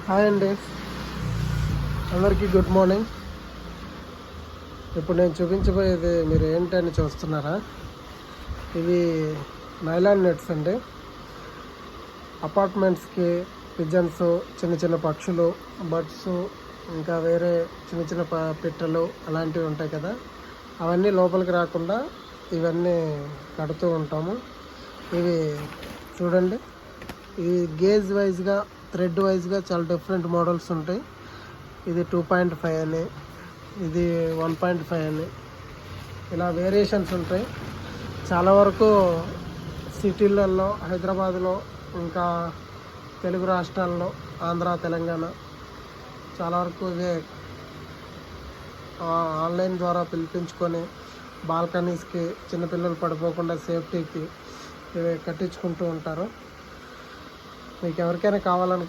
Hi అండి, అందరికీ good morning. ఇప్పుడు నేను చూపించబోయేది మీరు ఏంటని చూస్తున్నారా? ఇవి నైలాన్ నెట్స్ అండి. అపార్ట్మెంట్స్కి పిజన్స్, చిన్న చిన్న పక్షులు, బర్డ్స్, ఇంకా వేరే చిన్న చిన్న పిట్టలు అలాంటివి ఉంటాయి కదా, అవన్నీ లోపలికి రాకుండా ఇవన్నీ కడుతూ ఉంటాము. ఇవి చూడండి, ఈ గేజ్ వైజ్గా, థ్రెడ్ వైజ్గా చాలా డిఫరెంట్ మోడల్స్ ఉంటాయి. ఇది 2.5 అని, ఇది 1.5 అని, ఇలా వేరియేషన్స్ ఉంటాయి. చాలా వరకు సిటీలలో, హైదరాబాద్లో, ఇంకా తెలుగు రాష్ట్రాల్లో, ఆంధ్ర, తెలంగాణ చాలా వరకు ఇవే ఆన్లైన్ ద్వారా పిలిపించుకొని బాల్కనీస్కి చిన్నపిల్లలు పడిపోకుండా సేఫ్టీకి ఇవి కట్టించుకుంటూ ఉంటారు. మీకు ఎవరికైనా కావాలని